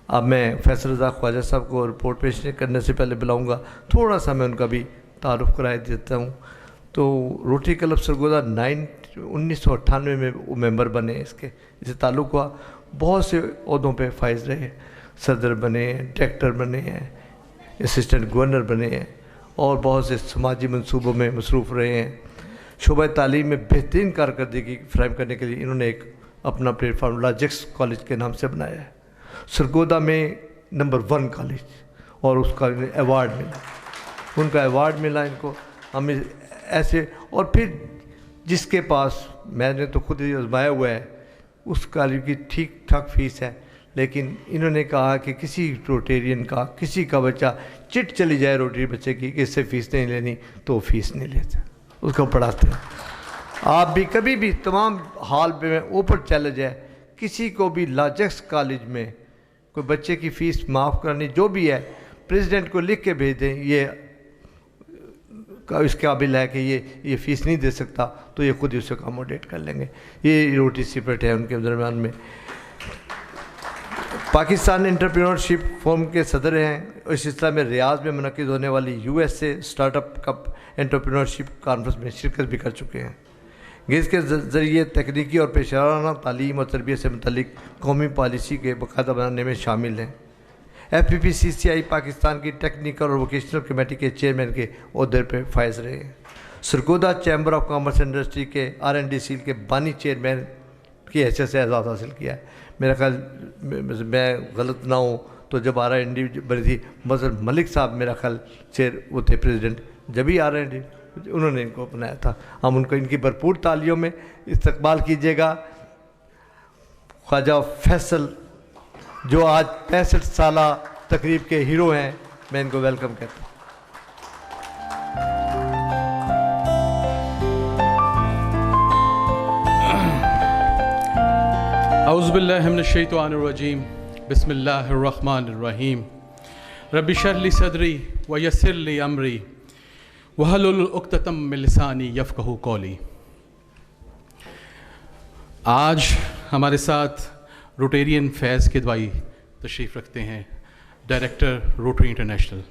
اب میں فیصل رضا خواجہ صاحب کو رپورٹ پیش کرنے سے پہلے بلاؤں گا، تھوڑا سا میں ان کا بھی تعارف کرائے دیتا ہوں۔ تو روٹری کلب سرگودا 1998 میں وہ ممبر بنے، اس کے اسے تعلق ہوا، بہت سے عہدوں پہ فائز رہے، صدر بنے ہیں، ڈائریکٹر بنے ہیں، اسسٹنٹ گورنر بنے ہیں، اور بہت سے سماجی منصوبوں میں مصروف رہے ہیں۔ شعبہ تعلیم میں بہترین کارکردگی فراہم کرنے کے لیے انہوں نے ایک اپنا پلیٹ فارم لاجکس کالج کے نام سے بنایا ہے، سرگودا میں نمبر 1 کالج، اور اس کا ایوارڈ ملا، ان کا ایوارڈ ملا ان کو۔ ہمیں ایسے، اور پھر جس کے پاس، میں نے تو خود ہی آزمایا ہوا ہے، اس کالج کی ٹھیک ٹھاک فیس ہے، لیکن انہوں نے کہا کہ کسی روٹیرین کا، کسی کا بچہ چٹ چلی جائے روٹری بچے کی کہ اس سے فیس نہیں لینی، تو وہ فیس نہیں لیتے، اس کو پڑھاتے ہیں۔ آپ بھی کبھی بھی تمام حال میں اوپر چیلنج ہے، کسی کو بھی لاجکس کالج میں کوئی بچے کی فیس معاف کرنی جو بھی ہے، پریزیڈنٹ کو لکھ کے بھیج دیں، یہ اس قابل ہے کہ یہ فیس نہیں دے سکتا، تو یہ خود ہی اسے اکاموڈیٹ کر لیں گے۔ یہ روٹی سیپریٹ ہے ان کے درمیان میں۔ پاکستان انٹرپرینورشپ فورم کے صدر ہیں، اس سلسلہ میں ریاض میں منعقد ہونے والی USA start up cup entrepreneurship conference میں شرکت بھی کر چکے ہیں۔ اس کے ذریعے تکنیکی اور پیشہ ورانہ تعلیم اور تربیت سے متعلق قومی پالیسی کے باقاعدہ بنانے میں شامل ہیں۔ FPPCCI پاکستان کی ٹیکنیکل اور ووکیشنل کمیٹی کے چیئرمین کے عہدے پہ فائز رہے ہیں۔ Sargodha chamber of commerce industry کے R&D سیل کے بانی چیئرمین کی حیثیت سے اعزاز حاصل کیا ہے۔ میرا خیال میں غلط نہ ہوں تو جب R&D بنی تھی، مظہر ملک صاحب میرا خیال وہ تھے پریزیڈنٹ، جبھی R&D انہوں نے ان کو بنایا تھا۔ ہم ان کی بھرپور تالیوں میں استقبال کیجیے گا۔ خواجہ فیصل جو آج 65 سالہ تقریب کے ہیرو ہیں، میں ان کو ویلکم کہتا ہوں۔ اعوذ باللہ من الشیطان الرجیم، بسم اللہ الرحمن الرحیم۔ رب اشرح لی صدری ویسر لی امری واحلل عقدۃ من لسانی یفقہوا قولی۔ آج ہمارے ساتھ روٹیرین فیض کدوائی تشریف رکھتے ہیں، ڈائریکٹر روٹری انٹرنیشنل،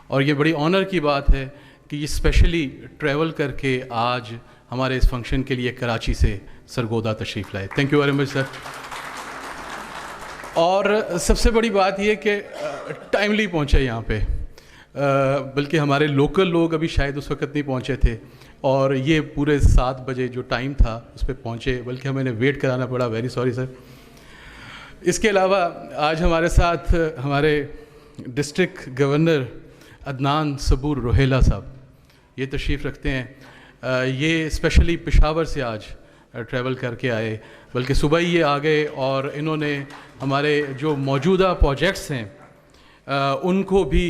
اور یہ بڑی آنر کی بات ہے کہ یہ اسپیشلی ٹریول کر کے آج ہمارے اس فنکشن کے لیے کراچی سے سرگودا تشریف لائے۔ Thank you very much sir. اور سب سے بڑی بات یہ کہ ٹائملی پہنچے یہاں پہ، بلکہ ہمارے لوکل لوگ ابھی شاید اس وقت نہیں پہنچے تھے، اور یہ پورے 7 بجے جو ٹائم تھا اس پہ پہنچے، بلکہ ہمیں ویٹ کرانا پڑا، ویری سوری سر۔ اس کے علاوہ آج ہمارے ساتھ ہمارے ڈسٹرکٹ گورنر عدنان صبور روہیلا صاحب یہ تشریف رکھتے ہیں۔ یہ اسپیشلی پشاور سے آج ٹریول کر کے آئے، بلکہ صبح ہی یہ آ گئے، اور انہوں نے ہمارے جو موجودہ پروجیکٹس ہیں ان کو بھی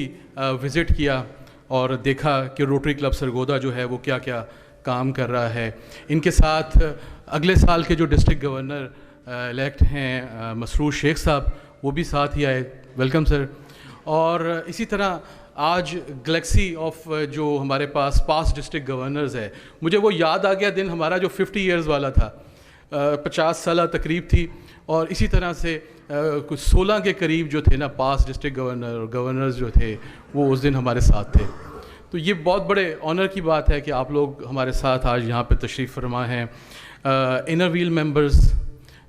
وزٹ کیا اور دیکھا کہ روٹری کلب سرگودا جو ہے وہ کیا کیا کام کر رہا ہے۔ ان کے ساتھ اگلے سال کے جو ڈسٹرکٹ گورنر الیکٹ ہیں مسرور شیخ صاحب، وہ بھی ساتھ ہی آئے، ویلکم سر۔ اور اسی طرح آج گلیکسی آف جو ہمارے پاس ڈسٹرکٹ گورنرز ہے، مجھے وہ یاد آ گیا دن ہمارا جو 50 ایئرز والا تھا، 50 سالہ تقریب تھی، اور اسی طرح سے کچھ 16 کے قریب جو تھے نا پاس ڈسٹرکٹ گورنر اور گورنرز جو تھے وہ اس دن ہمارے ساتھ تھے۔ تو یہ بہت بڑے آنر کی بات ہے کہ آپ لوگ ہمارے ساتھ آج یہاں پہ تشریف فرما ہیں۔ Inner Wheel members,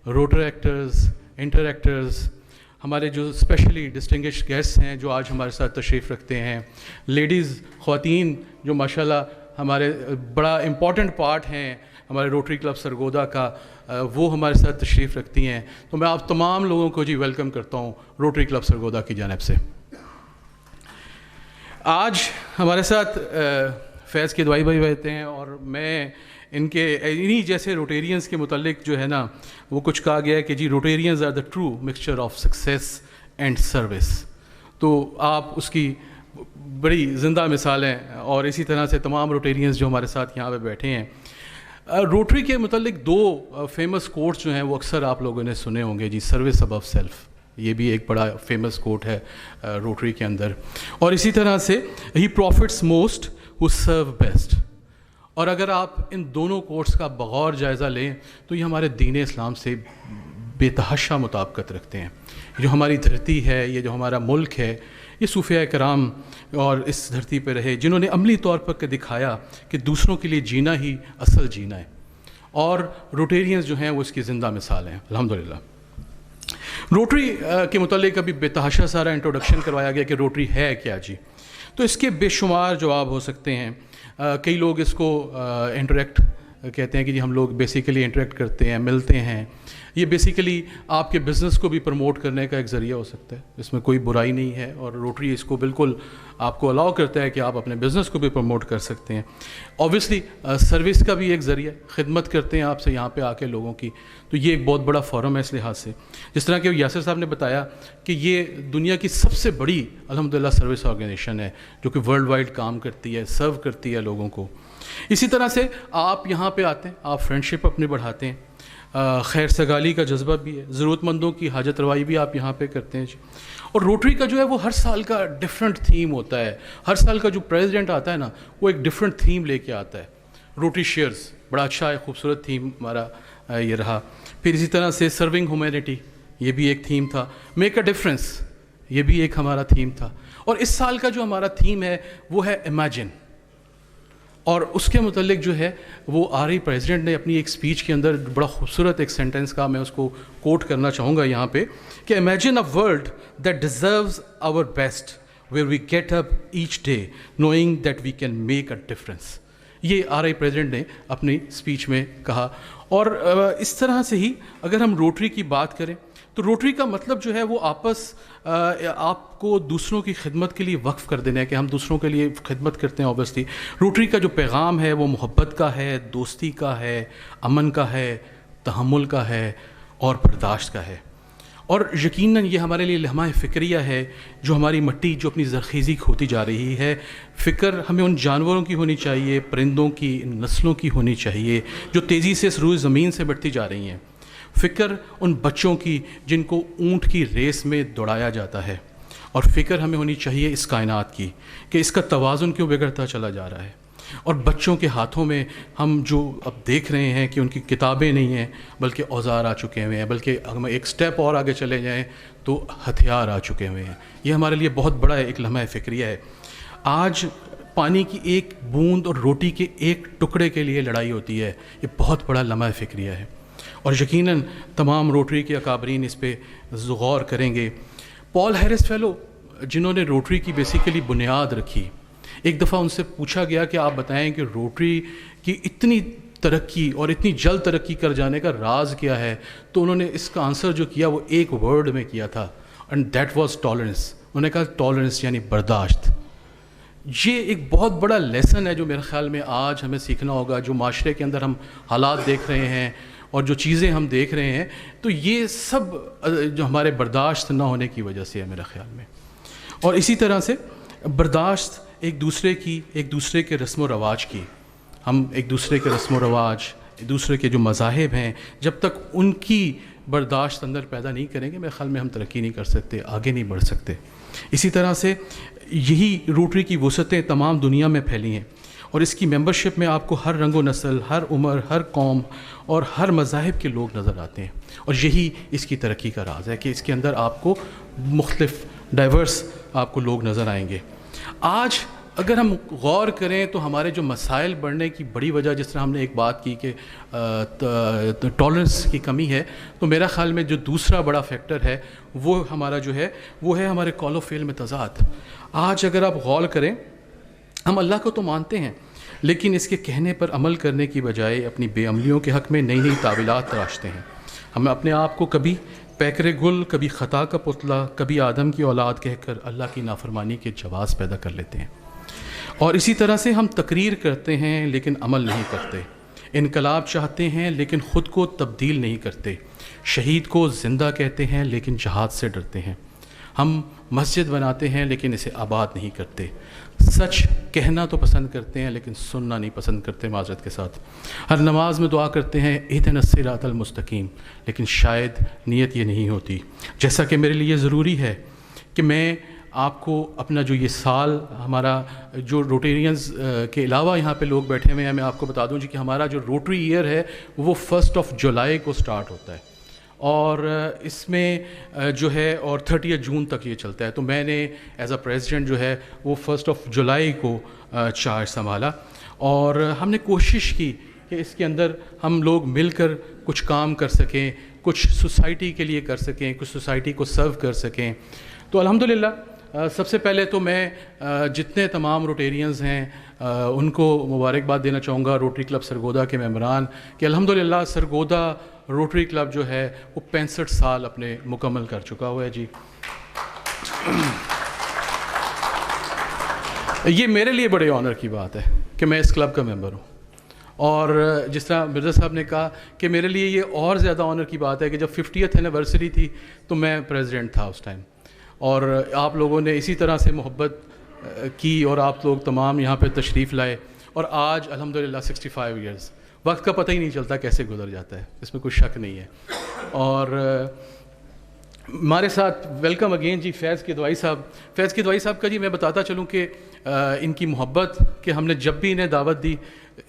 Rotaractors, Interactors, ہمارے جو اسپیشلی ڈسٹنگشڈ گیسٹ ہیں جو آج ہمارے ساتھ تشریف رکھتے ہیں، لیڈیز، خواتین جو ماشاءاللہ ہمارے بڑا امپورٹنٹ پارٹ ہیں ہمارے روٹری کلب سرگودا کا، وہ ہمارے ساتھ تشریف رکھتی ہیں۔ تو میں آپ تمام لوگوں کو جی ویلکم کرتا ہوں روٹری کلب سرگودا کی جانب سے۔ آج ہمارے ساتھ فیض کدوائی بھائی رہتے ہیں، اور میں انہی جیسے روٹیرینز کے متعلق جو ہے نا وہ کچھ کہا گیا ہے کہ جی Rotarians are the true mixture of success and service, تو آپ اس کی بڑی زندہ مثال ہیں، اور اسی طرح سے تمام روٹیرینز جو ہمارے ساتھ یہاں پہ بیٹھے ہیں۔ روٹری کے متعلق 2 فیمس کوٹس جو ہیں وہ اکثر آپ لوگوں نے سنے ہوں گے، جی سروس ابو سیلف، یہ بھی ایک بڑا فیمس کوٹ ہے روٹری کے اندر، اور اسی طرح سے ہی پروفٹس موسٹ ہو سرو بیسٹ۔ اور اگر آپ ان دونوں کوٹس کا بغور جائزہ لیں تو یہ ہمارے دین اسلام سے بے تحاشا مطابقت رکھتے ہیں. جو ہماری دھرتی ہے, یہ جو ہمارا ملک ہے, یہ صوفیاء کرام اور اس دھرتی پہ رہے جنہوں نے عملی طور پر دکھایا کہ دوسروں کے لیے جینا ہی اصل جینا ہے, اور روٹیرینز جو ہیں وہ اس کی زندہ مثال ہیں الحمدللہ. روٹری کے متعلق ابھی بے تحاشا سارا انٹروڈکشن کروایا گیا کہ روٹری ہے کیا جی. تو اس کے بے شمار جواب ہو سکتے ہیں. کئی لوگ اس کو انٹریکٹ کہتے ہیں کہ جی ہم لوگ بیسیکلی انٹریکٹ کرتے ہیں, ملتے ہیں. یہ بیسیکلی آپ کے بزنس کو بھی پروموٹ کرنے کا ایک ذریعہ ہو سکتا ہے, اس میں کوئی برائی نہیں ہے, اور روٹری اس کو بالکل آپ کو الاؤ کرتا ہے کہ آپ اپنے بزنس کو بھی پروموٹ کر سکتے ہیں. اوبویسلی سروس کا بھی ایک ذریعہ, خدمت کرتے ہیں آپ سے یہاں پہ آ کے لوگوں کی, تو یہ ایک بہت بڑا فورم ہے اس لحاظ سے. جس طرح کہ یاسر صاحب نے بتایا کہ یہ دنیا کی سب سے بڑی الحمدللہ سروس آرگنائزیشن ہے جو کہ ورلڈ وائڈ کام کرتی ہے, سرو کرتی ہے لوگوں کو. اسی طرح سے آپ یہاں پہ آتے ہیں, آپ فرینڈشپ اپنی بڑھاتے ہیں, خیر سگالی کا جذبہ بھی ہے, ضرورت مندوں کی حاجت روائی بھی آپ یہاں پہ کرتے ہیں. اور روٹری کا جو ہے وہ ہر سال کا ڈفرینٹ تھیم ہوتا ہے. ہر سال کا جو پریزیڈنٹ آتا ہے نا وہ ایک ڈفرینٹ تھیم لے کے آتا ہے. روٹری شیئرز بڑا اچھا ہے, خوبصورت تھیم ہمارا یہ رہا. پھر اسی طرح سے سرونگ ہیومینٹی, یہ بھی ایک تھیم تھا. میک اے ڈفرینس, یہ بھی ایک ہمارا تھیم تھا. اور اس سال کا جو ہمارا تھیم ہے وہ ہے امیجن, اور اس کے متعلق جو ہے وہ پریزیڈنٹ نے اپنی ایک اسپیچ کے اندر بڑا خوبصورت ایک سینٹنس کا میں اس کو کوٹ کرنا چاہوں گا یہاں پہ کہ imagine a world that deserves our best where we get up each day knowing that we can make a difference. یہ پریزیڈنٹ نے اپنی اسپیچ میں کہا. اور اس طرح سے ہی اگر ہم روٹری کی بات کریں تو روٹری کا مطلب جو ہے وہ آپ کو دوسروں کی خدمت کے لیے وقف کر دینا ہے کہ ہم دوسروں کے لیے خدمت کرتے ہیں. اوبیسلی روٹری کا جو پیغام ہے وہ محبت کا ہے, دوستی کا ہے, امن کا ہے, تحمل کا ہے اور برداشت کا ہے. اور یقیناً یہ ہمارے لیے لمحہ فکریہ ہے جو ہماری مٹی جو اپنی زرخیزی کھوتی جا رہی ہے. فکر ہمیں ان جانوروں کی ہونی چاہیے, پرندوں کی, ان نسلوں کی ہونی چاہیے جو تیزی سے اس روئے زمین سے بڑھتی جا رہی ہیں. فکر ان بچوں کی جن کو اونٹ کی ریس میں دوڑایا جاتا ہے. اور فکر ہمیں ہونی چاہیے اس کائنات کی کہ اس کا توازن کیوں بگڑتا چلا جا رہا ہے. اور بچوں کے ہاتھوں میں ہم جو اب دیکھ رہے ہیں کہ ان کی کتابیں نہیں ہیں بلکہ اوزار آ چکے ہوئے ہیں, بلکہ ہم ایک سٹیپ اور آگے چلے جائیں تو ہتھیار آ چکے ہوئے ہیں. یہ ہمارے لیے بہت بڑا ایک لمحہ فکریہ ہے. آج پانی کی ایک بوند اور روٹی کے ایک ٹکڑے کے لیے لڑائی ہوتی ہے. یہ بہت بڑا لمحہ فکریہ ہے, اور یقیناً تمام روٹری کے اکابرین اس پہ غور کریں گے. پال ہیرس فیلو جنہوں نے روٹری کی بیسیکلی بنیاد رکھی, ایک دفعہ ان سے پوچھا گیا کہ آپ بتائیں کہ روٹری کی اتنی ترقی اور اتنی جلد ترقی کر جانے کا راز کیا ہے, تو انہوں نے اس کا آنسر جو کیا وہ ایک ورڈ میں کیا تھا, اینڈ دیٹ واز ٹالرنس. انہوں نے کہا ٹالرنس یعنی برداشت. یہ ایک بہت بڑا لیسن ہے جو میرے خیال میں آج ہمیں سیکھنا ہوگا. جو معاشرے کے اندر ہم حالات دیکھ رہے ہیں اور جو چیزیں ہم دیکھ رہے ہیں تو یہ سب جو ہمارے برداشت نہ ہونے کی وجہ سے ہے میرے خیال میں. اور اسی طرح سے برداشت ایک دوسرے کے رسم و رواج کی. ہم ایک دوسرے کے رسم و رواج, ایک دوسرے کے جو مذاہب ہیں, جب تک ان کی برداشت اندر پیدا نہیں کریں گے میرے خیال میں ہم ترقی نہیں کر سکتے, آگے نہیں بڑھ سکتے. اسی طرح سے یہی روٹری کی وسعتیں تمام دنیا میں پھیلی ہیں, اور اس کی ممبرشپ میں آپ کو ہر رنگ و نسل, ہر عمر, ہر قوم اور ہر مذاہب کے لوگ نظر آتے ہیں. اور یہی اس کی ترقی کا راز ہے کہ اس کے اندر آپ کو مختلف ڈائیورس آپ کو لوگ نظر آئیں گے. آج اگر ہم غور کریں تو ہمارے جو مسائل بڑھنے کی بڑی وجہ, جس طرح ہم نے ایک بات کی کہ ٹالرنس کی کمی ہے, تو میرا خیال میں جو دوسرا بڑا فیکٹر ہے وہ ہمارا جو ہے وہ ہے ہمارے قول و فعل میں تضاد. آج اگر آپ غور کریں, ہم اللہ کو تو مانتے ہیں لیکن اس کے کہنے پر عمل کرنے کی بجائے اپنی بے عملیوں کے حق میں نئی نئی تعویلات تراشتے ہیں. ہم اپنے آپ کو کبھی پیکر گل, کبھی خطا کا پتلا, کبھی آدم کی اولاد کہہ کر اللہ کی نافرمانی کے جواز پیدا کر لیتے ہیں. اور اسی طرح سے ہم تقریر کرتے ہیں لیکن عمل نہیں کرتے, انقلاب چاہتے ہیں لیکن خود کو تبدیل نہیں کرتے, شہید کو زندہ کہتے ہیں لیکن جہاد سے ڈرتے ہیں, ہم مسجد بناتے ہیں لیکن اسے آباد نہیں کرتے, سچ کہنا تو پسند کرتے ہیں لیکن سننا نہیں پسند کرتے معذرت کے ساتھ, ہر نماز میں دعا کرتے ہیں اہدنا الصراط المستقیم, لیکن شاید نیت یہ نہیں ہوتی. جیسا کہ میرے لیے ضروری ہے کہ میں آپ کو اپنا جو یہ سال ہمارا جو روٹیرینز کے علاوہ یہاں پہ لوگ بیٹھے ہوئے ہیں, میں آپ کو بتا دوں جی کہ ہمارا جو روٹری ایئر ہے وہ 1 جولائی کو سٹارٹ ہوتا ہے, اور اس میں جو ہے اور 30 جون تک یہ چلتا ہے. تو میں نے ایز اے پریزیڈنٹ جو ہے وہ 1 جولائی کو چارج سنبھالا, اور ہم نے کوشش کی کہ اس کے اندر ہم لوگ مل کر کچھ کام کر سکیں, کچھ سوسائٹی کے لیے کر سکیں, کچھ سوسائٹی کو سرو کر سکیں. تو الحمدللہ سب سے پہلے تو میں جتنے تمام روٹیرینز ہیں ان کو مبارکباد دینا چاہوں گا, روٹری کلب سرگودا کے ممبران, کہ الحمدللہ سرگودا روٹری کلب جو ہے وہ 65 سال اپنے مکمل کر چکا ہوا ہے جی. یہ میرے لیے بڑے آنر کی بات ہے کہ میں اس کلب کا ممبر ہوں, اور جس طرح مرزا صاحب نے کہا کہ میرے لیے یہ اور زیادہ آنر کی بات ہے کہ جب 50th اینیورسری تھی تو میں پریزیڈنٹ تھا اس ٹائم, اور آپ لوگوں نے اسی طرح سے محبت کی اور آپ لوگ تمام یہاں پہ تشریف لائے, اور آج الحمدللہ 65 ایئرز, وقت کا پتہ ہی نہیں چلتا کیسے گزر جاتا ہے, اس میں کوئی شک نہیں ہے. اور ہمارے ساتھ ویلکم اگین جی فیض کدوائی صاحب. فیض کدوائی صاحب کا جی میں بتاتا چلوں کہ ان کی محبت کہ ہم نے جب بھی انہیں دعوت دی,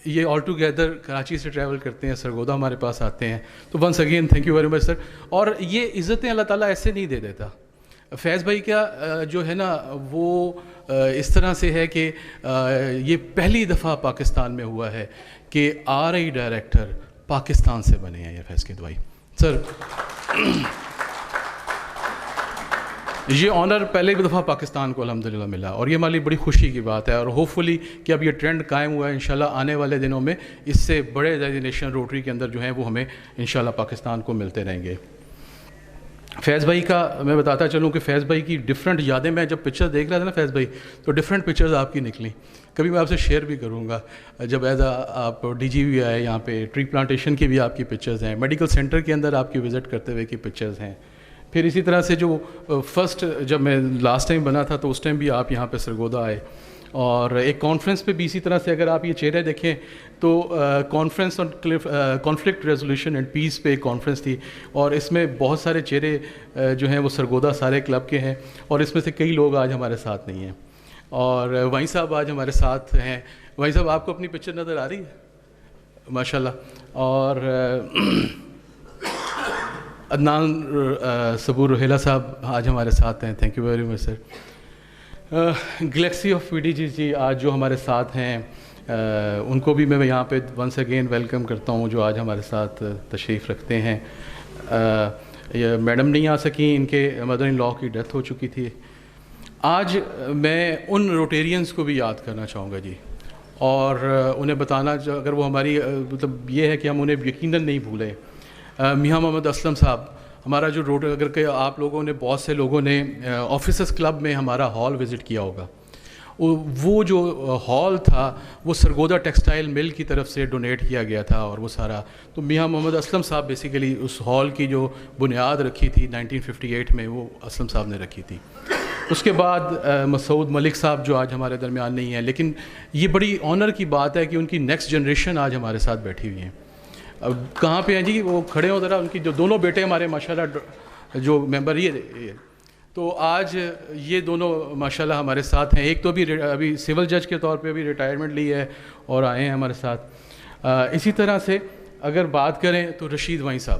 یہ آل ٹوگیدر کراچی سے ٹریول کرتے ہیں, سرگودا ہمارے پاس آتے ہیں, تو once again thank you very much sir. اور یہ عزتیں اللہ تعالیٰ ایسے نہیں دے دیتا. فیض بھائی کا جو ہے نا وہ اس طرح سے ہے کہ یہ پہلی دفعہ پاکستان میں ہوا ہے کہ RI ڈائریکٹر پاکستان سے بنے ہیں یہ فیض کدوائی سر. یہ آنر پہلے بھی دفعہ پاکستان کو الحمدللہ ملا, اور یہ ہماری بڑی خوشی کی بات ہے, اور ہوپ فلی کہ اب یہ ٹرینڈ قائم ہوا ہے, انشاءاللہ آنے والے دنوں میں اس سے بڑے ڈیزینیشن روٹری کے اندر جو ہیں وہ ہمیں انشاءاللہ پاکستان کو ملتے رہیں گے. فیض بھائی کا میں بتاتا چلوں کہ فیض بھائی کی ڈفرینٹ یادیں, میں جب پکچر دیکھ رہا تھا نا فیض بھائی, تو ڈفرینٹ پکچرز آپ کی نکلیں, کبھی میں آپ سے شیئر بھی کروں گا. جب ایز آپ DG بھی آئے یہاں پہ, ٹری پلانٹیشن کی بھی آپ کی پکچرز ہیں, میڈیکل سینٹر کے اندر آپ کی وزٹ کرتے ہوئے کی پکچرز ہیں. پھر اسی طرح سے جو فرسٹ جب میں لاسٹ ٹائم بنا تھا تو اس ٹائم بھی آپ یہاں پہ سرگودا آئے, اور ایک کانفرنس پہ بھی اسی طرح سے اگر آپ یہ چہرے دیکھیں تو conference on conflict resolution and peace پہ ایک کانفرنس تھی, اور اس میں بہت سارے چہرے جو ہیں وہ سرگودا سارے کلب کے ہیں, اور اس میں سے کئی لوگ آج ہمارے ساتھ نہیں ہیں. اور وہیں صاحب آج ہمارے ساتھ ہیں. وہیں صاحب آپ کو اپنی پکچر نظر آ رہی ہے ماشاء اللہ. اور عدنان صبور روہیلا صاحب آج ہمارے ساتھ ہیں, thank you very much sir. Galaxy of PDG جی آج جو ہمارے ساتھ ہیں, ان کو بھی میں یہاں پہ ونس اگین ویلکم کرتا ہوں جو آج ہمارے ساتھ تشریف رکھتے ہیں. میڈم نہیں آ سکیں, ان کے مدر ان لا کی ڈیتھ ہو چکی تھی. آج میں ان روٹیرینز کو بھی یاد کرنا چاہوں گا جی, اور انہیں بتانا اگر وہ ہماری مطلب یہ ہے کہ ہم انہیں یقیناً نہیں بھولیں. میاں محمد اسلم صاحب ہمارا جو روڈ, اگر کہ آپ لوگوں نے بہت سے لوگوں نے آفیسرس کلب میں ہمارا ہال وزٹ کیا ہوگا, وہ جو ہال تھا وہ سرگودا ٹیکسٹائل مل کی طرف سے ڈونیٹ کیا گیا تھا, اور وہ سارا تو میاں محمد اسلم صاحب بیسیکلی اس ہال کی جو بنیاد رکھی تھی 1958 میں وہ اسلم صاحب نے رکھی تھی. اس کے بعد مسعود ملک صاحب جو آج ہمارے درمیان نہیں ہیں, لیکن یہ بڑی آنر کی بات ہے کہ ان کی نیکسٹ جنریشن آج ہمارے ساتھ بیٹھی ہوئی ہیں. اب کہاں پہ ہیں جی, وہ کھڑے ہوں ذرا, ان کی جو دونوں بیٹے ہمارے ماشاءاللہ جو ممبر یہ تو آج یہ دونوں ماشاءاللہ ہمارے ساتھ ہیں. ایک تو ابھی سول جج کے طور پہ بھی ریٹائرمنٹ لی ہے اور آئے ہیں ہمارے ساتھ. اسی طرح سے اگر بات کریں تو رشید وائیں صاحب,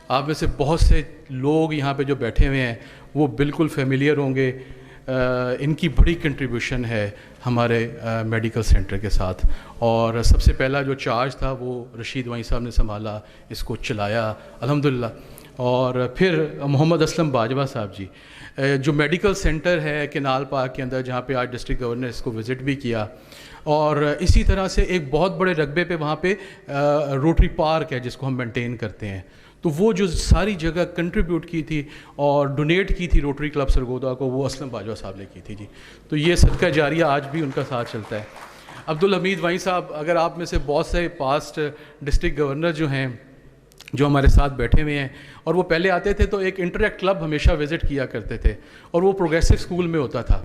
آپ میں سے بہت سے لوگ یہاں پہ جو بیٹھے ہوئے ہیں وہ بالکل فیملیئر ہوں گے. ان کی بڑی کنٹریبیوشن ہے ہمارے میڈیکل سینٹر کے ساتھ, اور سب سے پہلا جو چارج تھا وہ رشید وائیں صاحب نے سنبھالا, اس کو چلایا الحمدللہ. اور پھر محمد اسلم باجوہ صاحب جی, جو میڈیکل سینٹر ہے کینال پارک کے اندر, جہاں پہ آج ڈسٹرکٹ گورنر نے اس کو وزٹ بھی کیا. اور اسی طرح سے ایک بہت بڑے رقبے پہ وہاں پہ روٹری پارک ہے جس کو ہم مینٹین کرتے ہیں, تو وہ جو ساری جگہ کنٹریبیوٹ کی تھی اور ڈونیٹ کی تھی روٹری کلب سرگودا کو, وہ اسلم باجوہ صاحب نے کی تھی جی. تو یہ صدقہ جاریہ آج بھی ان کا ساتھ چلتا ہے. عبدالحمید وائیں صاحب, اگر آپ میں سے بہت سے پاسٹ ڈسٹرکٹ گورنر جو ہیں جو ہمارے ساتھ بیٹھے ہوئے ہیں, اور وہ پہلے آتے تھے تو ایک انٹریکٹ کلب ہمیشہ وزٹ کیا کرتے تھے, اور وہ پروگریسو اسکول میں ہوتا تھا,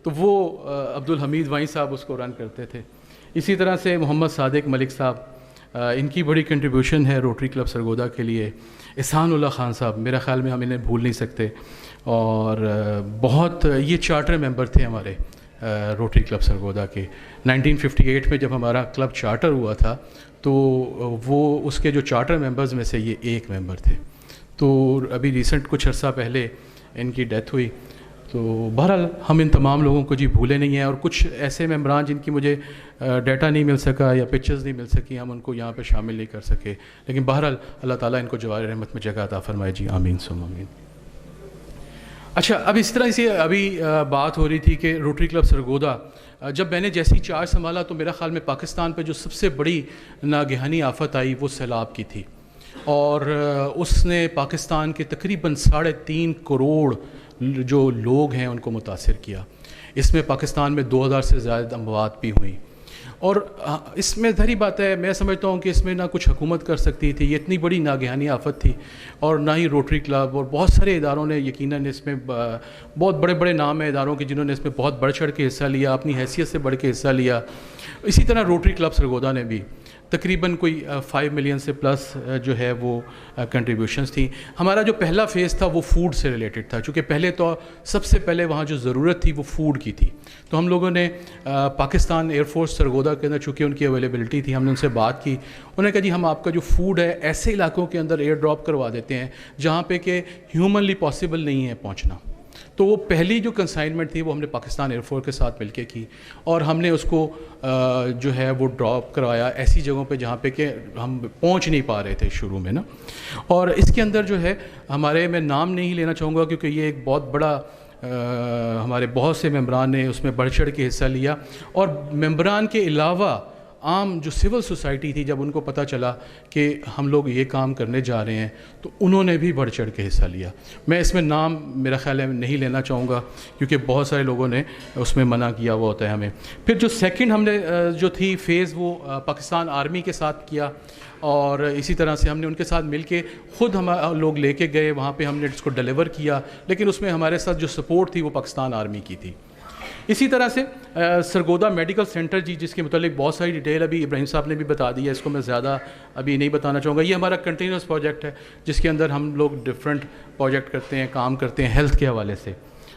تو وہ عبدالحمید وائیں صاحب اس کو رن کرتے تھے. اسی طرح سے محمد صادق ملک صاحب, ان کی بڑی کنٹریبیوشن ہے روٹری کلب سرگودا کے لیے. احسان اللہ خان صاحب, میرا خیال میں ہم انہیں بھول نہیں سکتے, اور بہت یہ چارٹر ممبر تھے ہمارے روٹری کلب سرگودا کے. 1958 میں جب ہمارا کلب چارٹر ہوا تھا تو وہ اس کے جو چارٹر ممبرز میں سے یہ ایک ممبر تھے. تو ابھی ریسنٹ کچھ عرصہ پہلے ان کی ڈیتھ ہوئی. تو بہرحال ہم ان تمام لوگوں کو جی بھولے نہیں ہیں, اور کچھ ایسے ممبران جن کی مجھے ڈیٹا نہیں مل سکا یا پکچرز نہیں مل سکی, ہم ان کو یہاں پہ شامل نہیں کر سکے, لیکن بہرحال اللہ تعالیٰ ان کو جوار رحمت میں جگہ عطا فرمائے جی, آمین ثم آمین. اچھا, اب اس طرح سے ابھی بات ہو رہی تھی کہ روٹری کلب سرگودا, جب میں نے جیسی چارج سنبھالا تو میرا خیال میں پاکستان پہ جو سب سے بڑی ناگہانی آفت آئی وہ سیلاب کی تھی, اور اس نے پاکستان کے تقریباً 3.5 کروڑ جو لوگ ہیں ان کو متاثر کیا. اس میں پاکستان میں 2000 سے زیادہ اموات بھی ہوئیں, اور اس میں ظاہری بات ہے, میں سمجھتا ہوں کہ اس میں نہ کچھ حکومت کر سکتی تھی, یہ اتنی بڑی ناگہانی آفت تھی, اور نہ ہی روٹری کلب اور بہت سارے اداروں نے یقیناً اس میں, بہت بڑے بڑے نام ہیں اداروں کے جنہوں نے اس میں بہت بڑھ چڑھ کے حصہ لیا, اپنی حیثیت سے بڑھ کے حصہ لیا. اسی طرح روٹری کلب سرگودا نے بھی تقریباً کوئی 5 ملین سے پلس جو ہے وہ کنٹریبیوشنز تھیں. ہمارا جو پہلا فیز تھا وہ فوڈ سے ریلیٹڈ تھا, چونکہ پہلے تو سب سے پہلے وہاں جو ضرورت تھی وہ فوڈ کی تھی. تو ہم لوگوں نے پاکستان ایئر فورس سرگودا کے اندر, چونکہ ان کی اویلیبلٹی تھی, ہم نے ان سے بات کی. انہوں نے کہا جی ہم آپ کا جو فوڈ ہے ایسے علاقوں کے اندر ایئر ڈراپ کروا دیتے ہیں جہاں پہ کہ ہیومنلی پاسبل نہیں ہے پہنچنا. تو وہ پہلی جو کنسائنمنٹ تھی وہ ہم نے پاکستان ایئر فورس کے ساتھ مل کے کی, اور ہم نے اس کو جو ہے وہ ڈراپ کروایا ایسی جگہوں پہ جہاں پہ کہ ہم پہنچ نہیں پا رہے تھے شروع میں نا. اور اس کے اندر جو ہے ہمارے, میں نام نہیں لینا چاہوں گا کیونکہ یہ ایک بہت بڑا, ہمارے بہت سے ممبران نے اس میں بڑھ چڑھ کے حصہ لیا, اور ممبران کے علاوہ عام جو سول سوسائٹی تھی, جب ان کو پتہ چلا کہ ہم لوگ یہ کام کرنے جا رہے ہیں تو انہوں نے بھی بڑھ چڑھ کے حصہ لیا. میں اس میں نام میرا خیال ہے نہیں لینا چاہوں گا کیونکہ بہت سارے لوگوں نے اس میں منع کیا ہوا ہوتا ہے ہمیں. پھر جو سیکنڈ ہم نے جو تھی فیز وہ پاکستان آرمی کے ساتھ کیا, اور اسی طرح سے ہم نے ان کے ساتھ مل کے خود ہم لوگ لے کے گئے وہاں پہ, ہم نے اس کو ڈیلیور کیا, لیکن اس میں ہمارے ساتھ جو سپورٹ تھی وہ پاکستان آرمی کی تھی. اسی طرح سے سرگودا میڈیکل سینٹر جی, جس کے متعلق بہت ساری ڈیٹیل ابھی ابراہیم صاحب نے بھی بتا دی ہے, اس کو میں زیادہ ابھی نہیں بتانا چاہوں گا. یہ ہمارا کنٹینیوس پروجیکٹ ہے جس کے اندر ہم لوگ ڈفرینٹ پروجیکٹ کرتے ہیں, کام کرتے ہیں ہیلتھ کے حوالے سے.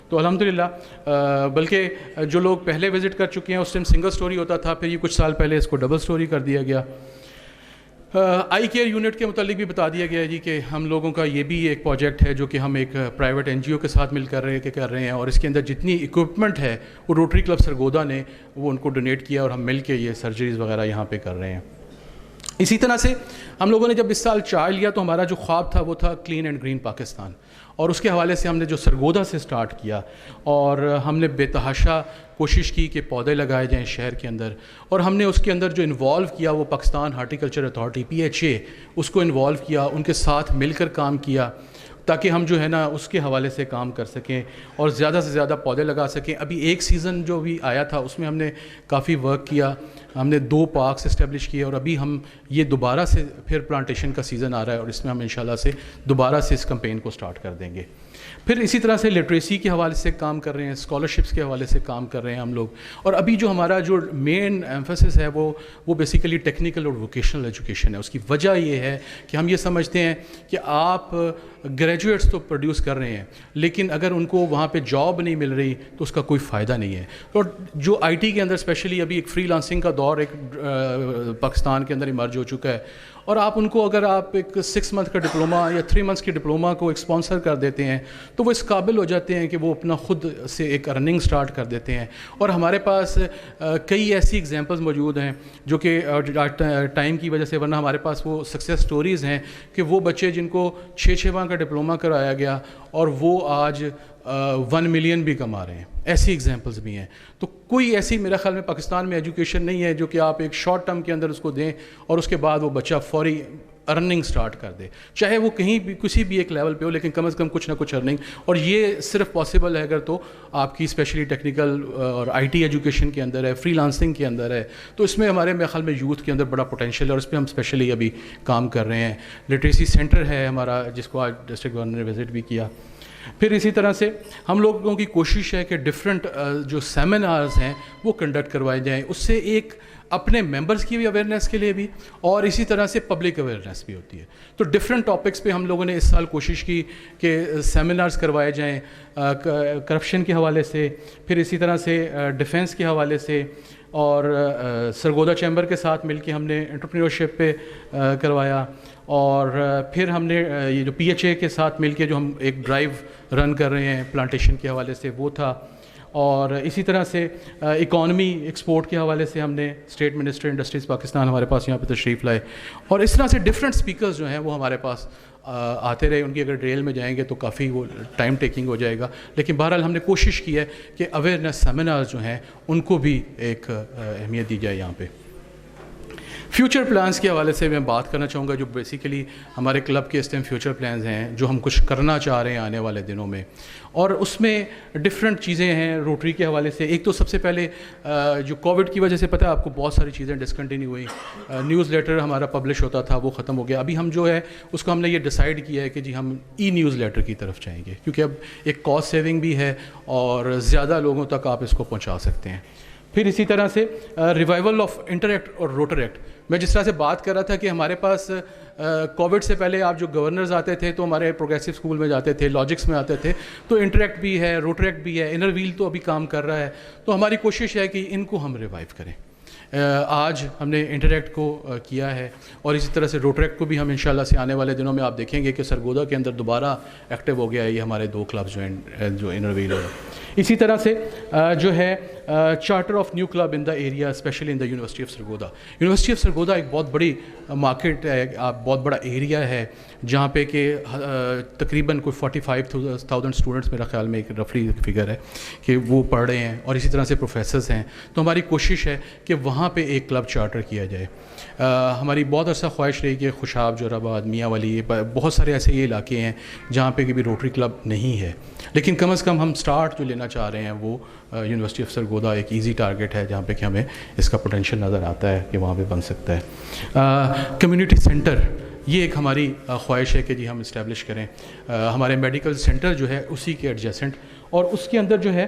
تو الحمدللہ, بلکہ جو لوگ پہلے وزٹ کر چکے ہیں اس ٹائم سنگل سٹوری ہوتا تھا, پھر یہ کچھ سال پہلے اس کو ڈبل سٹوری کر دیا گیا. آئی کیئر یونٹ کے متعلق بھی بتا دیا گیا ہے جی کہ ہم لوگوں کا یہ بھی ایک پروجیکٹ ہے جو کہ ہم ایک پرائیویٹ این جی او کے ساتھ مل کر رہے ہیں, اور اس کے اندر جتنی اکوپمنٹ ہے وہ روٹری کلب سرگودا نے وہ ان کو ڈونیٹ کیا, اور ہم مل کے یہ سرجریز وغیرہ یہاں پہ کر رہے ہیں. اسی طرح سے ہم لوگوں نے جب اس سال چارج لیا تو ہمارا جو خواب تھا وہ تھا کلین اینڈ گرین پاکستان, اور اس کے حوالے سے ہم نے جو سرگودا سے سٹارٹ کیا, اور ہم نے بے تحاشا کوشش کی کہ پودے لگائے جائیں شہر کے اندر, اور ہم نے اس کے اندر جو انوالو کیا وہ پاکستان ہارٹیکلچر اتھارٹی PHA اس کو انوالو کیا, ان کے ساتھ مل کر کام کیا تاکہ ہم جو ہے نا اس کے حوالے سے کام کر سکیں اور زیادہ سے زیادہ پودے لگا سکیں. ابھی ایک سیزن جو بھی آیا تھا اس میں ہم نے کافی ورک کیا, ہم نے 2 پارکس اسٹیبلش کیے, اور ابھی ہم یہ دوبارہ سے پھر پلانٹیشن کا سیزن آ رہا ہے, اور اس میں ہم انشاءاللہ سے دوبارہ سے اس کمپین کو سٹارٹ کر دیں گے. پھر اسی طرح سے لٹریسی کے حوالے سے کام کر رہے ہیں, اسکالرشپس کے حوالے سے کام کر رہے ہیں ہم لوگ. اور ابھی جو ہمارا جو مین ایمفیسس ہے وہ بیسیکلی ٹیکنیکل اور ووکیشنل ایجوکیشن ہے. اس کی وجہ یہ ہے کہ ہم یہ سمجھتے ہیں کہ آپ گریجویٹس تو پروڈیوس کر رہے ہیں, لیکن اگر ان کو وہاں پہ جاب نہیں مل رہی تو اس کا کوئی فائدہ نہیں ہے. اور جو آئی ٹی کے اندر اسپیشلی ابھی ایک فری لانسنگ کا دور ایک پاکستان کے اندر ایمرج ہو چکا ہے, اور آپ ان کو اگر آپ ایک 6 منتھ کا ڈپلوما یا 3 منتھس کی ڈپلوما کو ایک اسپانسر کر دیتے ہیں تو وہ اس قابل ہو جاتے ہیں کہ وہ اپنا خود سے ایک ارننگ سٹارٹ کر دیتے ہیں. اور ہمارے پاس کئی ایسی ایگزامپلز موجود ہیں جو کہ ٹائم کی وجہ سے, ورنہ ہمارے پاس وہ سکسیس سٹوریز ہیں کہ وہ بچے جن کو 6 ماہ کا ڈپلوما کرایا گیا اور وہ آج 1 ملین بھی کما رہے ہیں, ایسی ایگزامپلز بھی ہیں. تو کوئی ایسی میرا خیال میں پاکستان میں ایجوکیشن نہیں ہے جو کہ آپ ایک شارٹ ٹرم کے اندر اس کو دیں اور اس کے بعد وہ بچہ فوری ارننگ سٹارٹ کر دے, چاہے وہ کہیں بھی کسی بھی ایک لیول پہ ہو, لیکن کم از کم کچھ نہ کچھ ارننگ. اور یہ صرف پاسبل ہے اگر تو آپ کی اسپیشلی ٹیکنیکل اور آئی ٹی ایجوکیشن کے اندر ہے, فری لانسنگ کے اندر ہے. تو اس میں ہمارے میرے خیال میں یوتھ کے اندر بڑا پوٹینشیل ہے, اور اس پہ ہم اسپیشلی ابھی کام کر رہے ہیں. لٹریسی سینٹر ہے ہمارا جس کو آج ڈسٹرکٹ گورنر نے وزٹ بھی کیا. پھر اسی طرح سے ہم لوگوں کی کوشش ہے کہ ڈفرینٹ جو سیمینارز ہیں وہ کنڈکٹ کروائے جائیں, اس سے ایک اپنے ممبرز کی بھی اویئرنیس کے لیے بھی, اور اسی طرح سے پبلک اویئرنیس بھی ہوتی ہے. تو ڈفرینٹ ٹاپکس پہ ہم لوگوں نے اس سال کوشش کی کہ سیمینارز کروائے جائیں کرپشن کے حوالے سے, پھر اسی طرح سے ڈیفنس کے حوالے سے, اور سرگودا چیمبر کے ساتھ مل کے ہم نے انٹرپرینیورشپ پہ کروایا, اور پھر ہم نے یہ جو پی ایچ اے کے ساتھ مل کے جو ہم ایک ڈرائیو رن کر رہے ہیں پلانٹیشن کے حوالے سے وہ تھا. اور اسی طرح سے اکانومی ایکسپورٹ کے حوالے سے ہم نے اسٹیٹ منسٹر انڈسٹریز پاکستان ہمارے پاس یہاں پہ تشریف لائے, اور اس طرح سے ڈفرینٹ اسپیکرز جو ہیں وہ ہمارے پاس آتے رہے. ان کی اگر ڈیل میں جائیں گے تو کافی وہ ٹائم ٹیکنگ ہو جائے گا, لیکن بہرحال ہم نے کوشش کی ہے کہ اویئرنیس سیمینارز جو ہیں ان کو بھی ایک اہمیت دی جائے. یہاں پہ فیوچر پلانز کے حوالے سے میں بات کرنا چاہوں گا, جو بیسیکلی ہمارے کلب کے اس ٹائم فیوچر پلانز ہیں جو ہم کچھ کرنا چاہ رہے ہیں آنے والے دنوں میں, اور اس میں ڈفرینٹ چیزیں ہیں روٹری کے حوالے سے. ایک تو سب سے پہلے جو کووڈ کی وجہ سے پتہ ہے آپ کو بہت ساری چیزیں ڈسکنٹینیو ہوئی. نیوز لیٹر ہمارا پبلش ہوتا تھا وہ ختم ہو گیا. ابھی ہم جو ہے اس کو ہم نے یہ ڈیسائیڈ کیا ہے کہ جی ہم ای نیوز لیٹر کی طرف جائیں گے, کیونکہ اب ایک کاسٹ سیونگ بھی ہے اور زیادہ لوگوں تک آپ اس کو پہنچا سکتے ہیں. پھر اسی طرح سے ریوائول آف انٹریکٹ اور روٹر ایکٹ. میں جس طرح سے بات کر رہا تھا کہ ہمارے پاس کووڈ سے پہلے آپ جو گورنرز آتے تھے تو ہمارے پروگریسو اسکول میں جاتے تھے, لاجکس میں آتے تھے, تو انٹریکٹ بھی ہے, روٹر ایکٹ بھی ہے, انر ویل تو ابھی کام کر رہا ہے. تو ہماری کوشش ہے کہ ان کو ہم ریوائیو کریں. آج ہم نے انٹریکٹ کو کیا ہے, اور اسی طرح سے روٹر ایکٹ کو بھی ہم انشاءاللہ سے آنے والے دنوں میں آپ دیکھیں گے کہ سرگودا کے اندر دوبارہ ایکٹیو ہو گیا ہے یہ ہمارے 2 کلبز جو انر ویل ہے. اسی طرح سے جو ہے charter of new club in the area, specially in the university of Sargodha. University of Sargodha ایک بہت بڑی مارکیٹ ہے, بہت بڑا ایریا ہے جہاں پہ کہ تقریباً کوئی 45,000 اسٹوڈنٹس میرا خیال میں ایک رفلی فگر ہے کہ وہ پڑھ رہے ہیں, اور اسی طرح سے پروفیسرز ہیں. تو ہماری کوشش ہے کہ وہاں پہ ایک کلب چارٹر کیا جائے. ہماری بہت عرصہ خواہش رہی کہ خوشاب, جوراباد, میاں والی, بہت سارے ایسے یہ علاقے ہیں جہاں پہ کبھی روٹری کلب نہیں ہے, لیکن کم از کم ہم سٹارٹ جو لینا چاہ رہے ہیں وہ یونیورسٹی آف سرگودا ایک ایزی ٹارگیٹ ہے جہاں پہ کہ ہمیں اس کا پوٹینشیل نظر آتا ہے کہ وہاں پہ بن سکتا ہے. کمیونٹی سینٹر, یہ ایک ہماری خواہش ہے کہ جی ہم اسٹیبلش کریں. ہمارے میڈیکل سینٹر جو ہے اسی کے ایڈجیسنٹ, اور اس کے اندر جو ہے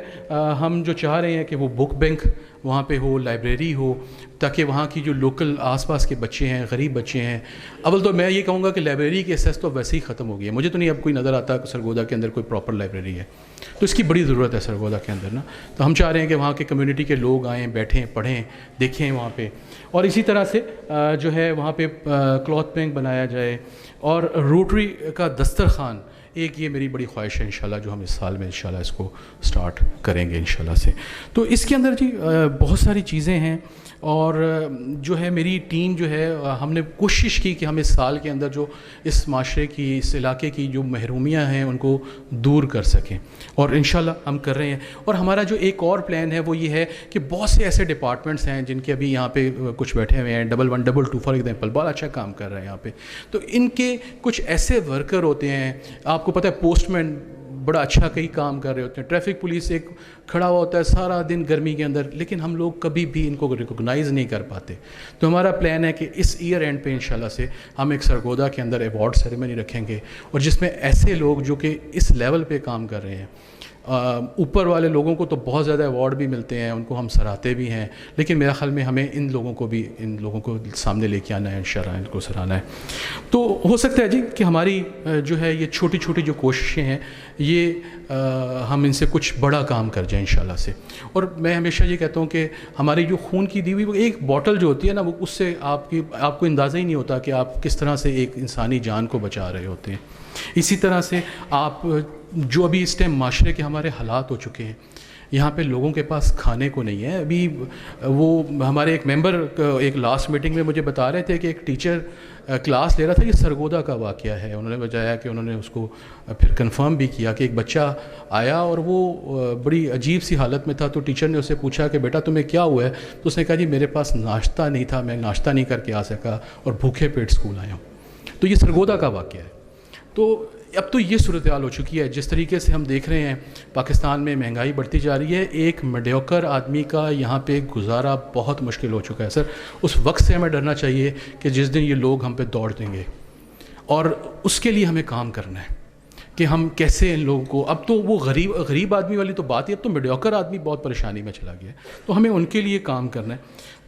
ہم جو چاہ رہے ہیں کہ وہ بک بینک وہاں پہ ہو, لائبریری ہو, تاکہ وہاں کی جو لوکل آس پاس کے بچے ہیں, غریب بچے ہیں. اول تو میں یہ کہوں گا کہ لائبریری کی ایکسیس تو ویسے ہی ختم ہو گئی ہے. مجھے تو نہیں اب کوئی نظر آتا کہ سرگودا کے اندر کوئی پراپر لائبریری ہے, تو اس کی بڑی ضرورت ہے سرگودا کے اندر نا. تو ہم چاہ رہے ہیں کہ وہاں کے کمیونٹی کے لوگ آئیں, بیٹھیں, پڑھیں, دیکھیں وہاں پہ. اور اسی طرح سے جو ہے وہاں پہ کلاتھ بینک بنایا جائے, اور روٹری کا دسترخوان ایک یہ میری بڑی خواہش ہے انشاءاللہ, جو ہم اس سال میں انشاءاللہ اس کو سٹارٹ کریں گے انشاءاللہ سے. تو اس کے اندر جی بہت ساری چیزیں ہیں, اور جو ہے میری ٹیم جو ہے ہم نے کوشش کی کہ ہم اس سال کے اندر جو اس معاشرے کی, اس علاقے کی جو محرومیاں ہیں ان کو دور کر سکیں, اور انشاءاللہ ہم کر رہے ہیں. اور ہمارا جو ایک اور پلان ہے وہ یہ ہے کہ بہت سے ایسے ڈپارٹمنٹس ہیں جن کے ابھی یہاں پہ کچھ بیٹھے ہوئے ہیں, 112 فار ایگزامپل, بہت اچھا کام کر رہے ہیں یہاں پہ. تو ان کے کچھ ایسے ورکر ہوتے ہیں, آپ کو پتہ ہے پوسٹ مین بڑا اچھا کئی کام کر رہے ہوتے ہیں, ٹریفک پولیس ایک کھڑا ہوا ہوتا ہے سارا دن گرمی کے اندر, لیکن ہم لوگ کبھی بھی ان کو ریکوگنائز نہیں کر پاتے. تو ہمارا پلان ہے کہ اس ایئر اینڈ پہ انشاءاللہ سے ہم ایک سرگودا کے اندر ایوارڈ سیریمنی رکھیں گے, اور جس میں ایسے لوگ جو کہ اس لیول پہ کام کر رہے ہیں, اوپر والے لوگوں کو تو بہت زیادہ ایوارڈ بھی ملتے ہیں, ان کو ہم سراہتے بھی ہیں, لیکن میرا خیال میں ہمیں ان لوگوں کو سامنے لے کے آنا ہے انشاءاللہ, ان کو سراہنا ہے. تو ہو سکتا ہے جی کہ ہماری جو ہے یہ چھوٹی چھوٹی جو کوششیں ہیں یہ ہم ان سے کچھ بڑا کام کر جائیں انشاءاللہ سے. اور میں ہمیشہ یہ کہتا ہوں کہ ہماری جو خون کی دی ہوئی وہ ایک بوٹل جو ہوتی ہے نا, وہ اس سے آپ کو اندازہ ہی نہیں ہوتا کہ آپ کس طرح سے ایک انسانی جان کو بچا رہے ہوتے ہیں. اسی طرح سے آپ جو ابھی اس ٹائم معاشرے کے ہمارے حالات ہو چکے ہیں, یہاں پہ لوگوں کے پاس کھانے کو نہیں ہے. ابھی وہ ہمارے ایک ممبر ایک لاسٹ میٹنگ میں مجھے بتا رہے تھے کہ ایک ٹیچر کلاس لے رہا تھا, یہ سرگودا کا واقعہ ہے. انہوں نے بتایا کہ انہوں نے اس کو پھر کنفرم بھی کیا کہ ایک بچہ آیا اور وہ بڑی عجیب سی حالت میں تھا, تو ٹیچر نے اسے پوچھا کہ بیٹا تمہیں کیا ہوا ہے, تو اس نے کہا جی میرے پاس ناشتہ نہیں تھا, میں ناشتہ نہیں کر کے آ سکا اور بھوکے پیٹ اسکول آیا ہوں. تو یہ سرگودا کا واقعہ ہے. تو اب تو یہ صورتحال ہو چکی ہے. جس طریقے سے ہم دیکھ رہے ہیں پاکستان میں مہنگائی بڑھتی جا رہی ہے, ایک میڈیوکر آدمی کا یہاں پہ گزارا بہت مشکل ہو چکا ہے. سر اس وقت سے ہمیں ڈرنا چاہیے کہ جس دن یہ لوگ ہم پہ دوڑ دیں گے, اور اس کے لیے ہمیں کام کرنا ہے کہ ہم کیسے ان لوگوں کو, اب تو وہ غریب آدمی والی تو بات ہی, اب تو میڈیوکر آدمی بہت پریشانی میں چلا گیا ہے, تو ہمیں ان کے لیے کام کرنا ہے.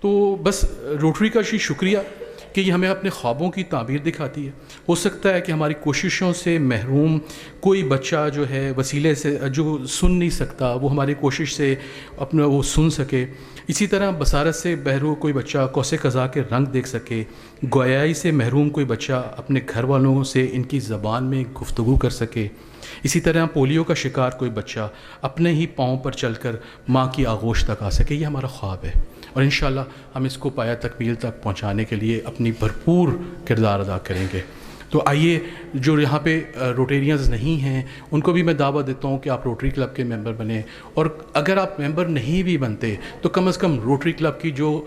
تو بس روٹری کا شکریہ کہ یہ ہمیں اپنے خوابوں کی تعبیر دکھاتی ہے. ہو سکتا ہے کہ ہماری کوششوں سے محروم کوئی بچہ جو ہے وسیلے سے جو سن نہیں سکتا وہ ہماری کوشش سے اپنا وہ سن سکے. اسی طرح بصارت سے بہرو کوئی بچہ قوس قزح کے رنگ دیکھ سکے. گویائی سے محروم کوئی بچہ اپنے گھر والوں سے ان کی زبان میں گفتگو کر سکے. اسی طرح پولیو کا شکار کوئی بچہ اپنے ہی پاؤں پر چل کر ماں کی آغوش تک آ سکے. یہ ہمارا خواب ہے اور انشاءاللہ ہم اس کو پایہ تکمیل تک پہنچانے کے لیے اپنی بھرپور کردار ادا کریں گے. تو آئیے جو یہاں پہ روٹیرینز نہیں ہیں ان کو بھی میں دعوت دیتا ہوں کہ آپ روٹری کلب کے ممبر بنیں, اور اگر آپ ممبر نہیں بھی بنتے تو کم از کم روٹری کلب کی جو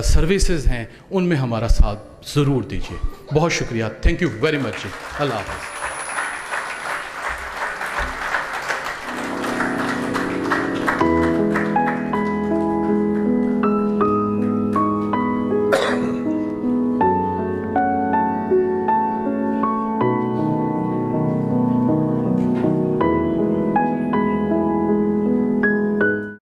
سروسز ہیں ان میں ہمارا ساتھ ضرور دیجیے. بہت شکریہ. Thank you very much. اللہ حافظ.